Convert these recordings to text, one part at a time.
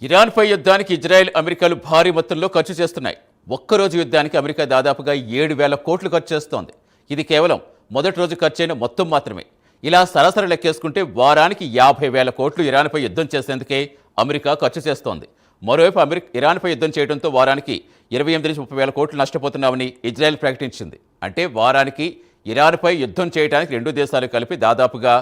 ఇరాన్పై యుద్ధానికి ఇజ్రాయెల్ అమెరికాలు భారీ మొత్తంలో ఖర్చు చేస్తున్నాయి. ఒక్కరోజు యుద్ధానికి అమెరికా దాదాపుగా 7,000 కోట్లు ఖర్చు చేస్తోంది. ఇది కేవలం మొదటి రోజు ఖర్చైన మొత్తం మాత్రమే. ఇలా సరాసరి లెక్కేసుకుంటే వారానికి 50,000 కోట్లు ఇరాన్పై యుద్ధం చేసేందుకే అమెరికా ఖర్చు చేస్తోంది. మరోవైపు ఇరాన్పై యుద్ధం చేయడంతో వారానికి 28-30,000 కోట్లు నష్టపోతున్నామని ఇజ్రాయెల్ ప్రకటించింది. అంటే వారానికి ఇరాన్పై యుద్ధం చేయడానికి రెండు దేశాలు కలిపి దాదాపుగా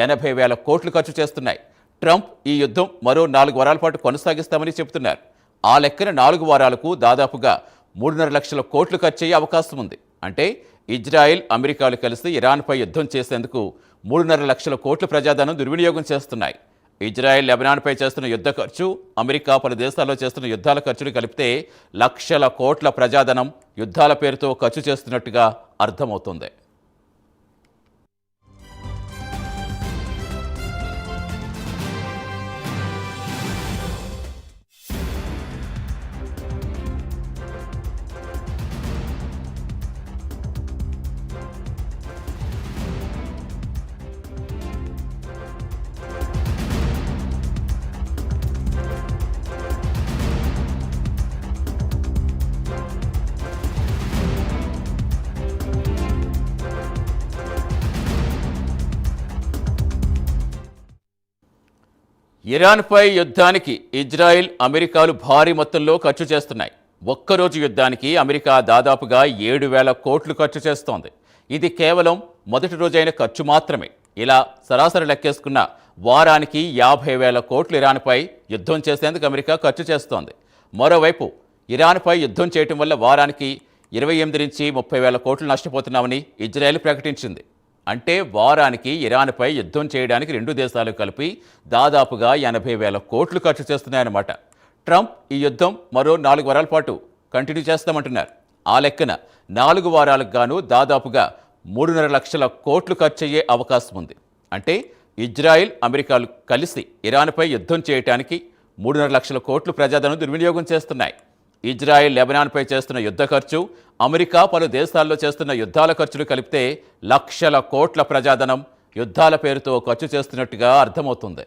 80,000 కోట్లు ఖర్చు చేస్తున్నాయి. ట్రంప్ ఈ యుద్ధం మరో 4 వారాల పాటు కొనసాగిస్తామని చెబుతున్నారు. ఆ లెక్కన 4 వారాలకు దాదాపుగా 3.5 లక్షల కోట్లు ఖర్చయ్యే అవకాశం ఉంది. అంటే ఇజ్రాయెల్ అమెరికాలు కలిసి ఇరాన్పై యుద్ధం చేసేందుకు 3.5 లక్షల కోట్ల ప్రజాధనం దుర్వినియోగం చేస్తున్నాయి. ఇజ్రాయెల్ లెబనాన్పై చేస్తున్న యుద్ధ ఖర్చు, అమెరికా పలు దేశాల్లో చేస్తున్న యుద్ధాల ఖర్చులు కలిపితే లక్షల కోట్ల ప్రజాధనం యుద్ధాల పేరుతో ఖర్చు చేస్తున్నట్టుగా అర్థమవుతుంది. ఇరాన్పై యుద్ధానికి ఇజ్రాయెల్ అమెరికాలు భారీ మొత్తంలో ఖర్చు చేస్తున్నాయి. ఒక్కరోజు యుద్ధానికి అమెరికా దాదాపుగా 7,000 కోట్లు ఖర్చు చేస్తోంది. ఇది కేవలం మొదటి రోజైన ఖర్చు మాత్రమే. ఇలా సరాసరి లెక్కేసుకున్న వారానికి 50,000 కోట్లు ఇరాన్పై యుద్ధం చేసేందుకు అమెరికా ఖర్చు చేస్తోంది. మరోవైపు ఇరాన్పై యుద్ధం చేయటం వల్ల వారానికి 28-30,000 కోట్లు నష్టపోతున్నామని ఇజ్రాయెల్ ప్రకటించింది. అంటే వారానికి ఇరాన్పై యుద్ధం చేయడానికి రెండు దేశాలు కలిపి దాదాపుగా 80,000 కోట్లు ఖర్చు చేస్తున్నాయన్నమాట. ట్రంప్ ఈ యుద్ధం మరో 4 వారాల పాటు కంటిన్యూ చేస్తామంటున్నారు. ఆ లెక్కన 4 వారాలకు గాను దాదాపుగా 3.5 లక్షల కోట్లు ఖర్చయ్యే అవకాశం ఉంది. అంటే ఇజ్రాయెల్ అమెరికాలు కలిసి ఇరాన్పై యుద్ధం చేయడానికి 3.5 లక్షల కోట్లు ప్రజాధనం దుర్వినియోగం చేస్తున్నాయి. ఇజ్రాయెల్ లెబనాన్పై చేస్తున్న యుద్ధ ఖర్చు, అమెరికా పలు దేశాల్లో చేస్తున్న యుద్ధాల ఖర్చులు కలిపితే లక్షల కోట్ల ప్రజాధనం యుద్ధాల పేరుతో ఖర్చు చేస్తున్నట్టుగా అర్థమవుతుంది.